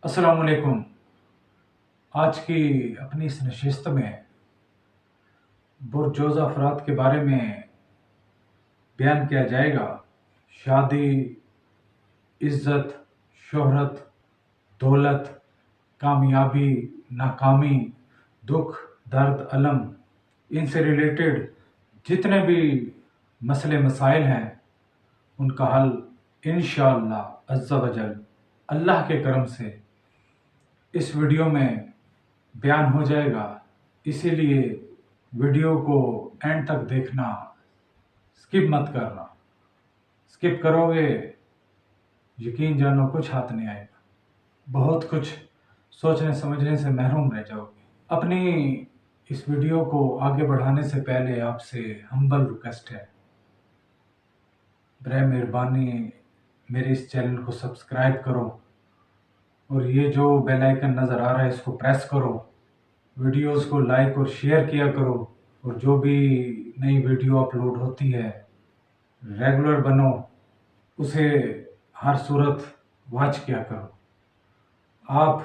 السلام علیکم۔ آج کی اپنی اس نشست میں برجوز افراد کے بارے میں بیان کیا جائے گا۔ شادی، عزت، شہرت، دولت، کامیابی، ناکامی، دکھ، درد، الم، ان سے ریلیٹڈ جتنے بھی مسئلے مسائل ہیں ان کا حل انشاءاللہ عز و جل اللہ کے کرم سے اس ویڈیو میں بیان ہو جائے گا۔ اسی لیے ویڈیو کو اینڈ تک دیکھنا، سکپ مت کرنا۔ سکپ کرو گے یقین جانو کچھ ہاتھ نہیں آئے گا، بہت کچھ سوچنے سمجھنے سے محروم رہ جاؤ گے۔ اپنی اس ویڈیو کو آگے بڑھانے سے پہلے آپ سے ہمبل ریکویسٹ ہے، برائے مہربانی میرے اس چینل کو سبسکرائب کرو اور یہ جو بیل آئیکن نظر آ رہا ہے اس کو پریس کرو، ویڈیوز کو لائک اور شیئر کیا کرو، اور جو بھی نئی ویڈیو اپلوڈ ہوتی ہے ریگولر بنو، اسے ہر صورت واچ کیا کرو۔ آپ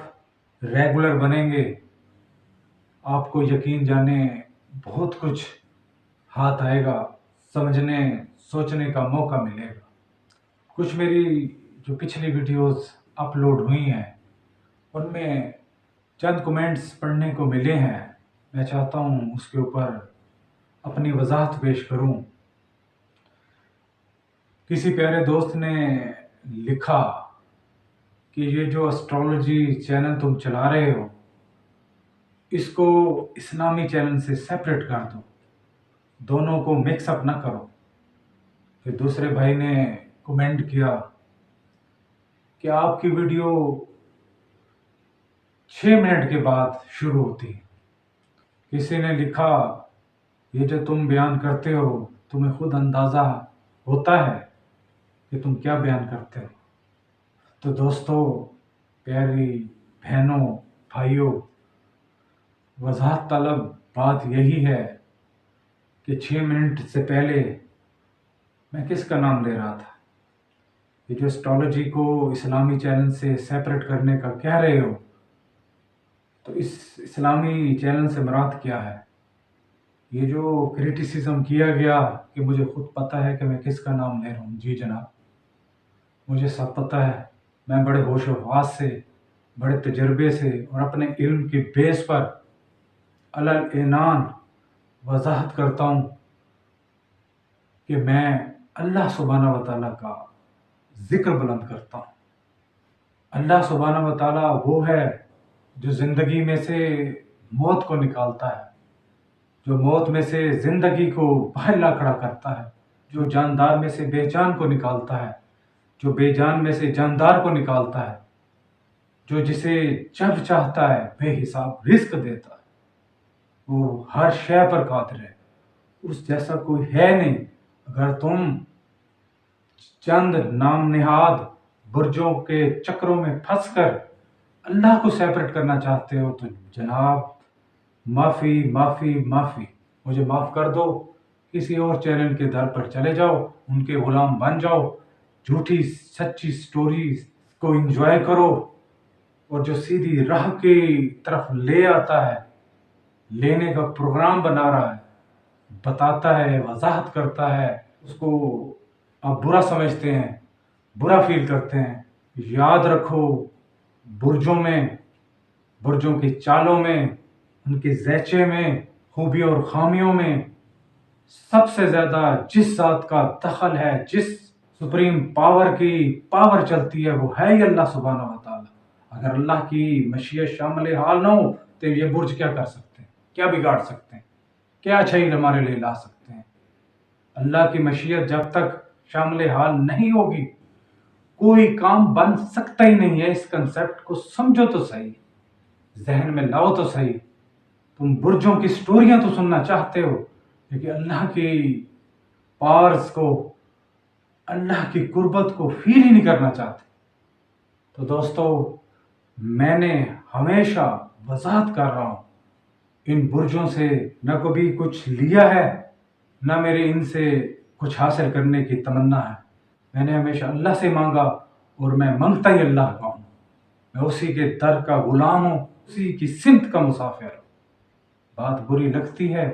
ریگولر بنیں گے، آپ کو یقین جانے بہت کچھ ہاتھ آئے گا، سمجھنے سوچنے کا موقع ملے گا۔ کچھ میری جو پچھلی ویڈیوز اپلوڈ ہوئی ہیں ان میں چند کمنٹس پڑھنے کو ملے ہیں، میں چاہتا ہوں اس کے اوپر اپنی وضاحت پیش کروں۔ کسی پیارے دوست نے لکھا کہ یہ جو اسٹرالوجی چینل تم چلا رہے ہو اس کو اسلامی چینل سے سیپریٹ کر دو، دونوں کو مکس اپ نہ کرو۔ پھر دوسرے بھائی نے کمنٹ کیا کہ آپ کی ویڈیو 6 منٹ کے بعد شروع ہوتی ہے۔ کسی نے لکھا یہ جو تم بیان کرتے ہو تمہیں خود اندازہ ہوتا ہے کہ تم کیا بیان کرتے ہو۔ تو دوستو، پیاری بہنوں، بھائیوں، وضاحت طلب بات یہی ہے کہ 6 منٹ سے پہلے میں کس کا نام لے رہا تھا؟ یہ جو اسٹرالوجی کو اسلامی چینل سے سیپریٹ کرنے کا کہہ رہے ہو، تو اس اسلامی چینل سے مراد کیا ہے؟ یہ جو کریٹیسزم کیا گیا کہ مجھے خود پتہ ہے کہ میں کس کا نام لے رہا ہوں، جی جناب مجھے سب پتہ ہے۔ میں بڑے ہوش و حواس سے، بڑے تجربے سے اور اپنے علم کے بیس پر علی العنان وضاحت کرتا ہوں کہ میں اللہ سبحانہ و تعالیٰ کا ذکر بلند کرتا ہوں۔ اللہ سبحانہ و تعالیٰ وہ ہے جو زندگی میں سے موت کو نکالتا ہے، جو موت میں سے زندگی کو باہر لا کھڑا کرتا ہے، جو جاندار میں سے بے جان کو نکالتا ہے، جو بے جان میں سے جاندار کو نکالتا ہے، جو جسے جب چاہتا ہے بے حساب رزق دیتا ہے، وہ ہر شے پر قادر ہے، اس جیسا کوئی ہے نہیں۔ اگر تم چند نام نہاد برجوں کے چکروں میں پھنس کر اللہ کو سیپریٹ کرنا چاہتے ہو تو جناب معافی معافی معافی، مجھے معاف کر دو۔ کسی اور چینل کے در پر چلے جاؤ، ان کے غلام بن جاؤ، جھوٹی سچی سٹوریز کو انجوائے کرو، اور جو سیدھی راہ کی طرف لے آتا ہے، لینے کا پروگرام بنا رہا ہے، بتاتا ہے، وضاحت کرتا ہے، اس کو آپ برا سمجھتے ہیں، برا فیل کرتے ہیں۔ یاد رکھو، برجوں کی چالوں میں، ان کے زیچے میں، خوبیوں اور خامیوں میں سب سے زیادہ جس ذات کا دخل ہے، جس سپریم پاور کی پاور چلتی ہے، وہ ہے ہی اللہ سبحانہ و تعالیٰ۔ اگر اللہ کی مشیت شامل حال نہ ہو تو یہ برج کیا کر سکتے ہیں، کیا بگاڑ سکتے ہیں، کیا اچھائی ہمارے لیے لا سکتے ہیں؟ اللہ کی مشیت جب تک شامل حال نہیں ہوگی کوئی کام بن سکتا ہی نہیں ہے۔ اس کنسپٹ کو سمجھو تو صحیح، ذہن میں لاؤ تو صحیح۔ تم برجوں کی سٹوریاں تو سننا چاہتے ہو لیکن اللہ کی پاورز کو، اللہ کی قربت کو فیل ہی نہیں کرنا چاہتے۔ تو دوستو، میں نے ہمیشہ وضاحت کر رہا ہوں، ان برجوں سے نہ کبھی کچھ لیا ہے، نہ میرے ان سے کچھ حاصل کرنے کی تمنا ہے۔ میں نے ہمیشہ اللہ سے مانگا اور میں منگتا ہی اللہ کا ہوں۔ میں اسی کے در کا غلام ہوں، اسی کی سمت کا مسافر ہوں۔ بات بری لگتی ہے،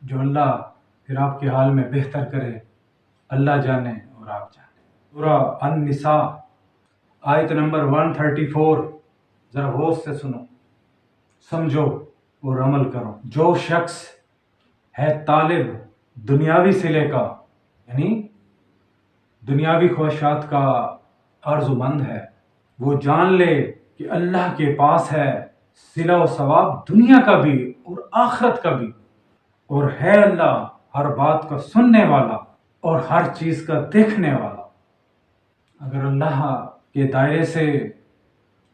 جو اللہ پھر آپ کے حال میں بہتر کرے، اللہ جانے اور آپ جانے۔ سورہ النساء آیت نمبر 134، ذرا غور سے سنو، سمجھو اور عمل کرو۔ جو شخص ہے طالب دنیاوی صلے کا، یعنی دنیاوی خواہشات کا عرض مند ہے، وہ جان لے کہ اللہ کے پاس ہے صلہ و ثواب دنیا کا بھی اور آخرت کا بھی، اور ہے اللہ ہر بات کا سننے والا اور ہر چیز کا دیکھنے والا۔ اگر اللہ کے دائرے سے،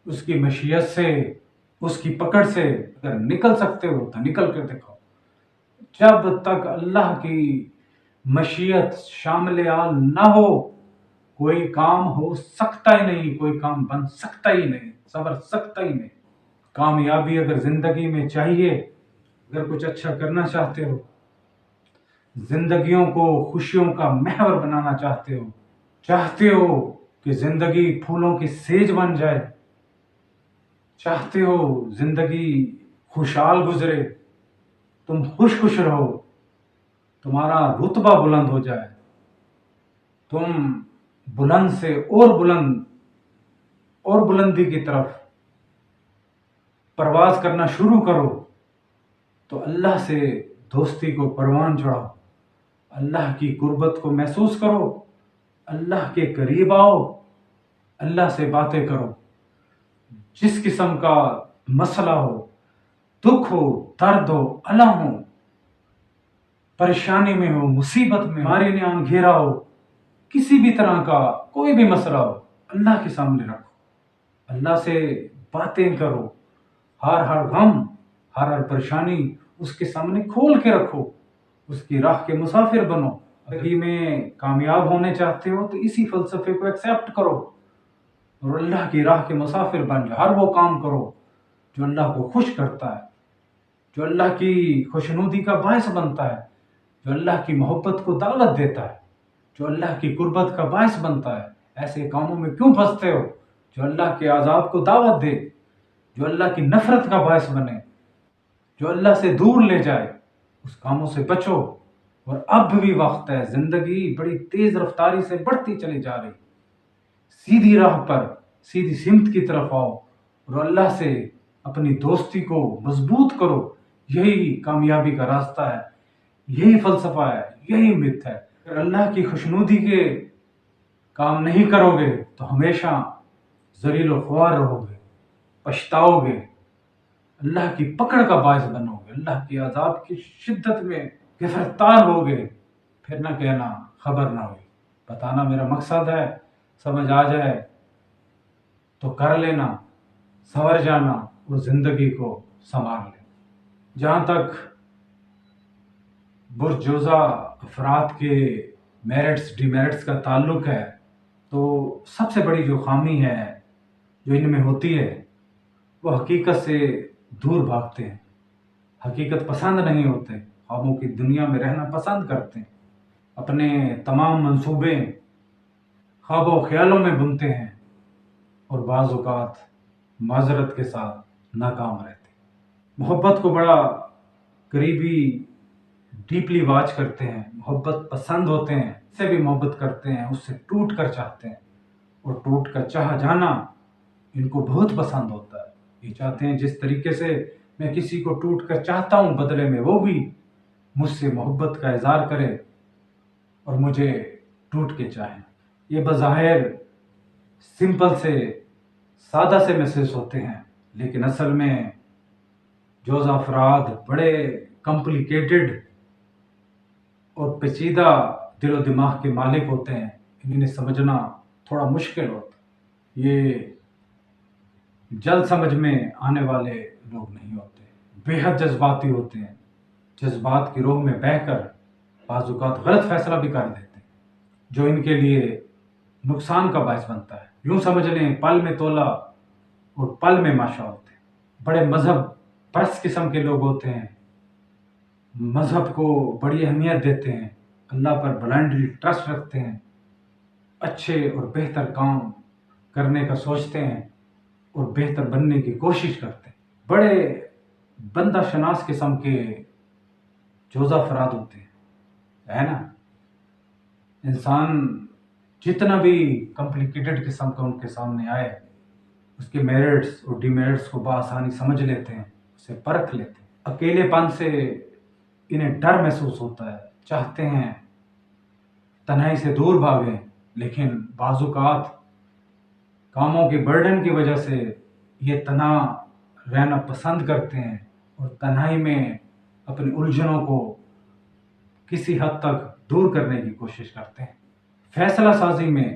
اس کی مشیت سے، اس کی پکڑ سے اگر نکل سکتے ہو تو نکل کر دکھاؤ۔ جب تک اللہ کی مشیت شامل آل نہ ہو، کوئی کام ہو سکتا ہی نہیں، کوئی کام بن سکتا ہی نہیں، سنور سکتا ہی نہیں۔ کامیابی اگر زندگی میں چاہیے، اگر کچھ اچھا کرنا چاہتے ہو، زندگیوں کو خوشیوں کا محور بنانا چاہتے ہو کہ زندگی پھولوں کی سیج بن جائے، چاہتے ہو زندگی خوشحال گزرے، تم خوش رہو، تمہارا رتبہ بلند ہو جائے، تم بلند سے اور بلندی کی طرف پرواز کرنا شروع کرو، تو اللہ سے دوستی کو پروان چڑھاؤ، اللہ کی قربت کو محسوس کرو، اللہ کے قریب آؤ، اللہ سے باتیں کرو۔ جس قسم کا مسئلہ ہو، دکھ ہو، درد ہو، الم ہو، پریشانی میں ہو، مصیبت میں، بیماری نے آن گھیرا ہو، کسی بھی طرح کا کوئی بھی مسئلہ ہو، اللہ کے سامنے رکھو، اللہ سے باتیں کرو، ہر غم، ہر پریشانی اس کے سامنے کھول کے رکھو، اس کی راہ کے مسافر بنو۔ زندگی میں کامیاب ہونے چاہتے ہو تو اسی فلسفے کو ایکسیپٹ کرو اور اللہ کی راہ کے مسافر بن جاؤ۔ ہر وہ کام کرو جو اللہ کو خوش کرتا ہے، جو اللہ کی خوشنودی کا باعث بنتا ہے، جو اللہ کی محبت کو دعوت دیتا ہے، جو اللہ کی قربت کا باعث بنتا ہے۔ ایسے کاموں میں کیوں پھنستے ہو جو اللہ کے عذاب کو دعوت دے، جو اللہ کی نفرت کا باعث بنے، جو اللہ سے دور لے جائے؟ اس کاموں سے بچو۔ اور اب بھی وقت ہے، زندگی بڑی تیز رفتاری سے بڑھتی چلی جا رہی، سیدھی راہ پر، سیدھی سمت کی طرف آؤ اور اللہ سے اپنی دوستی کو مضبوط کرو۔ یہی کامیابی کا راستہ ہے، یہی فلسفہ ہے، یہی مت ہے۔ اگر اللہ کی خوشنودی کے کام نہیں کرو گے تو ہمیشہ ذلیل و خوار رہو گے، پچھتاؤ گے، اللہ کی پکڑ کا باعث بنو گے، اللہ کی عذاب کی شدت میں گرفتار ہو گے۔ پھر نہ کہنا خبر نہ ہوئی۔ بتانا میرا مقصد ہے، سمجھ آ جائے تو کر لینا، سنور جانا اور زندگی کو سنوار لینا۔ جہاں تک برجوزہ افراد کے میرٹس ڈی میرٹس کا تعلق ہے، تو سب سے بڑی جو خامی ہے جو ان میں ہوتی ہے، وہ حقیقت سے دور بھاگتے ہیں، حقیقت پسند نہیں ہوتے، خوابوں کی دنیا میں رہنا پسند کرتے ہیں، اپنے تمام منصوبے خواب و خیالوں میں بنتے ہیں اور بعض اوقات معذرت کے ساتھ ناکام رہتے ہیں۔ محبت کو بڑا قریبی ڈیپلی واچ کرتے ہیں، محبت پسند ہوتے ہیں، اس سے بھی محبت کرتے ہیں، اس سے ٹوٹ کر چاہتے ہیں، اور ٹوٹ کر چاہ جانا ان کو بہت پسند ہوتا ہے۔ یہ چاہتے ہیں جس طریقے سے میں کسی کو ٹوٹ کر چاہتا ہوں، بدلے میں وہ بھی مجھ سے محبت کا اظہار کرے اور مجھے ٹوٹ کے چاہیں۔ یہ بظاہر سمپل سے، سادہ سے محسوس ہوتے ہیں، لیکن اصل میں جوز افراد بڑے کمپلیکیٹڈ اور پیچیدہ دل و دماغ کے مالک ہوتے ہیں، انہیں سمجھنا تھوڑا مشکل ہوتا ہے۔ یہ جلد سمجھ میں آنے والے لوگ نہیں ہوتے، بے حد جذباتی ہوتے ہیں، جذبات کی روح میں بہہ کر بعض اوقات غلط فیصلہ بھی کر دیتے ہیں جو ان کے لیے نقصان کا باعث بنتا ہے۔ یوں سمجھ لیں پل میں تولا اور پل میں ماشا ہوتے ہیں۔ بڑے مذہب پرست قسم کے لوگ ہوتے ہیں، مذہب کو بڑی اہمیت دیتے ہیں، اللہ پر بلائنڈلی ٹرسٹ رکھتے ہیں، اچھے اور بہتر کام کرنے کا سوچتے ہیں، اور بہتر بننے کی کوشش کرتے ہیں. بڑے بندہ شناس قسم کے جوز افراد ہوتے ہیں، ہے نا. انسان جتنا بھی کمپلیکیٹڈ قسم کا ان کے سامنے آئے، اس کے میرٹس اور ڈی میرٹس کو بآسانی سمجھ لیتے ہیں، اسے پرکھ لیتے ہیں. اکیلے پن سے انہیں ڈر محسوس ہوتا ہے، چاہتے ہیں تنہائی سے دور بھاگیں، لیکن بعض اوقات کاموں کے برڈن کی وجہ سے یہ تنہا رہنا پسند کرتے ہیں اور تنہائی میں اپنی الجھنوں کو کسی حد تک دور کرنے کی کوشش کرتے ہیں. فیصلہ سازی میں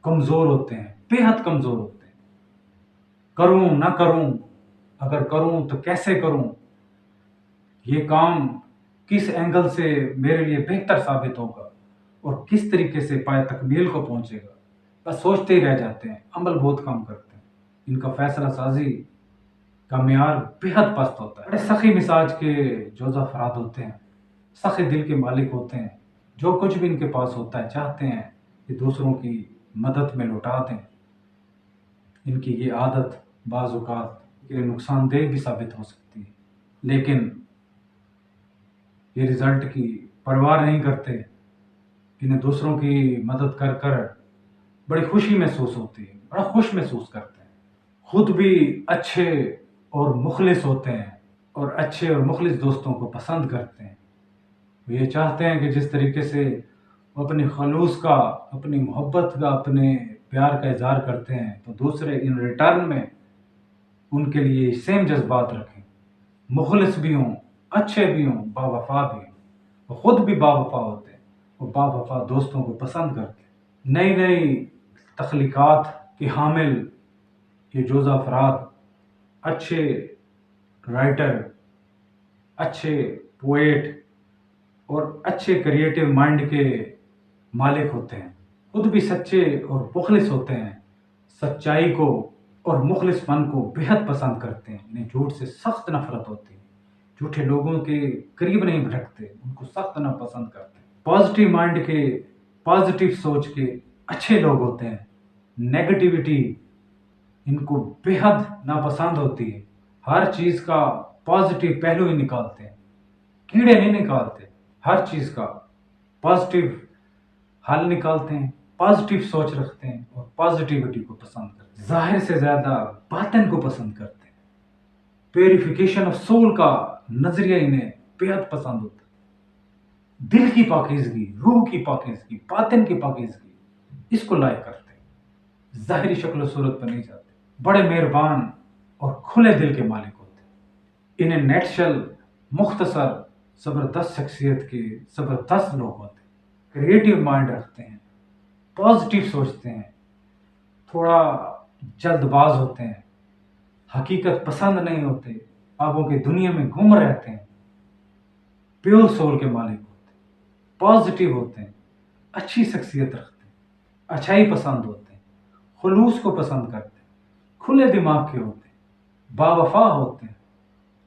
کمزور ہوتے ہیں، بے حد کمزور ہوتے ہیں. کروں نہ کروں، اگر کروں تو کیسے کروں، یہ کام کس اینگل سے میرے لیے بہتر ثابت ہوگا اور کس طریقے سے پائے تکمیل کو پہنچے گا. بس سوچتے ہی رہ جاتے ہیں، عمل بہت کم کرتے ہیں. ان کا فیصلہ سازی کا معیار بے حد پست ہوتا ہے. بڑے سخی مزاج کے جوز افراد ہوتے ہیں، سخی دل کے مالک ہوتے ہیں. جو کچھ بھی ان کے پاس ہوتا ہے چاہتے ہیں کہ دوسروں کی مدد میں لوٹا دیں. ان کی یہ عادت بعض اوقات کے لیے نقصان دہ بھی ثابت ہو سکتی ہے، لیکن یہ رزلٹ کی پرواہ نہیں کرتے. انہیں دوسروں کی مدد کر کر بڑی خوشی محسوس ہوتی ہے، بڑا خوش محسوس کرتے ہیں. خود بھی اچھے اور مخلص ہوتے ہیں اور اچھے اور مخلص دوستوں کو پسند کرتے ہیں. وہ یہ چاہتے ہیں کہ جس طریقے سے وہ اپنی خلوص کا، اپنی محبت کا، اپنے پیار کا اظہار کرتے ہیں تو دوسرے ان ریٹرن میں ان کے لیے سیم جذبات رکھیں. مخلص بھی ہوں، اچھے بھی ہوں، با وفا بھی ہوں. وہ خود بھی با وفا ہوتے ہیں اور با وفا دوستوں کو پسند کرتے ہیں. نئی نئی تخلیقات کے حامل یہ جوز افراد اچھے رائٹر، اچھے پوئٹ اور اچھے کریٹو مائنڈ کے مالک ہوتے ہیں. خود بھی سچے اور مخلص ہوتے ہیں، سچائی کو اور مخلص پن کو بے حد پسند کرتے ہیں. انہیں جھوٹ سے سخت نفرت ہوتی ہے، جھوٹے لوگوں کے قریب نہیں بھٹکتے، ان کو سخت ناپسند کرتے ہیں. پازیٹیو مائنڈ کے، پازیٹیو سوچ کے اچھے لوگ ہوتے ہیں. نیگیٹیوٹی ان کو بے حد ناپسند ہوتی ہے. ہر چیز کا پازیٹیو پہلو ہی نکالتے ہیں، کیڑے نہیں نکالتے. ہر چیز کا پازیٹیو حل نکالتے ہیں، پازیٹیو سوچ رکھتے ہیں اور پازیٹیوٹی کو پسند کرتے ہیں. ظاہر سے زیادہ باطن کو پسند کرتے ہیں. پیوریفیکیشن آف سول کا نظریہ انہیں بے حد پسند ہوتا ہے. دل کی پاکیزگی، روح کی پاکیزگی، باطن کی پاکیزگی، اس کو لائق کرتے ہیں. ظاہری شکل و صورت پر نہیں جاتے. بڑے مہربان اور کھلے دل کے مالک ہوتے ہیں. انہیں نیٹشل، مختصر، زبردست شخصیت کے زبردست لوگ ہوتے ہیں. کریٹیو مائنڈ رکھتے ہیں، پازیٹیو سوچتے ہیں، تھوڑا جلد باز ہوتے ہیں، حقیقت پسند نہیں ہوتے، خوابوں کی دنیا میں گم رہتے ہیں. پیور سول کے مالک ہوتے ہیں، پازیٹیو ہوتے ہیں، اچھی شخصیت رکھتے ہیں، اچھائی پسند ہوتے ہیں، خلوص کو پسند کرتے ہیں، کھلے دماغ کے ہوتے ہیں، با وفا ہوتے ہیں،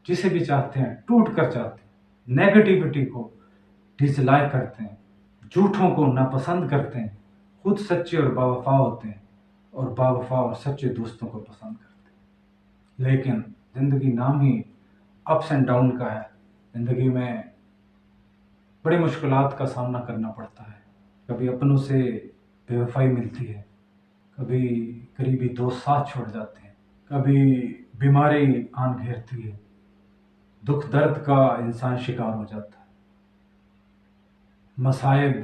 جسے بھی چاہتے ہیں ٹوٹ کر چاہتے ہیں. نیگیٹیوٹی کو ڈس لائک کرتے ہیں، جھوٹوں کو ناپسند کرتے ہیں، خود سچے اور با وفا ہوتے ہیں اور با وفا اور سچے دوستوں کو پسند کرتے ہیں. لیکن زندگی نام ہی اپس اینڈ ڈاؤن کا ہے. زندگی میں بڑی مشکلات کا سامنا کرنا پڑتا ہے. کبھی اپنوں سے بے وفائی ملتی ہے، کبھی قریبی دوست ساتھ چھوڑ جاتے ہیں، کبھی بیماری آن گھیرتی ہے، دکھ درد کا انسان شکار ہو جاتا ہے. مصائب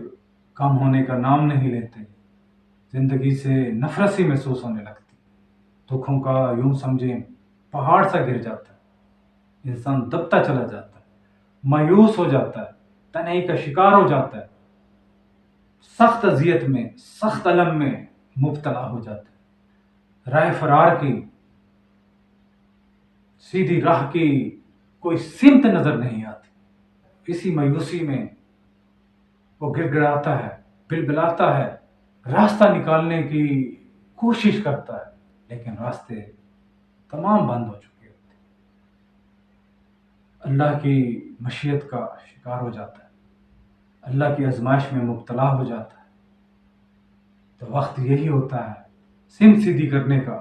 کم ہونے کا نام نہیں لیتے، زندگی سے نفرت سی محسوس ہونے لگتی. دکھوں کا یوں سمجھیں پہاڑ سا گر جاتا ہے، انسان دبتا چلا جاتا ہے، مایوس ہو جاتا ہے، تنہائی کا شکار ہو جاتا ہے، سخت اذیت میں، سخت الم میں مبتلا ہو جاتا ہے. راہ فرار کی، سیدھی راہ کی کوئی سمت نظر نہیں آتی. اسی مایوسی میں وہ گڑ گڑاتا ہے، بلبلاتا ہے، راستہ نکالنے کی کوشش کرتا ہے، لیکن راستے تمام بند ہو چکے ہوتے ہیں. اللہ کی مشیت کا شکار ہو جاتا ہے، اللہ کی آزمائش میں مبتلا ہو جاتا ہے. تو وقت یہی ہوتا ہے سمت سیدھی کرنے کا،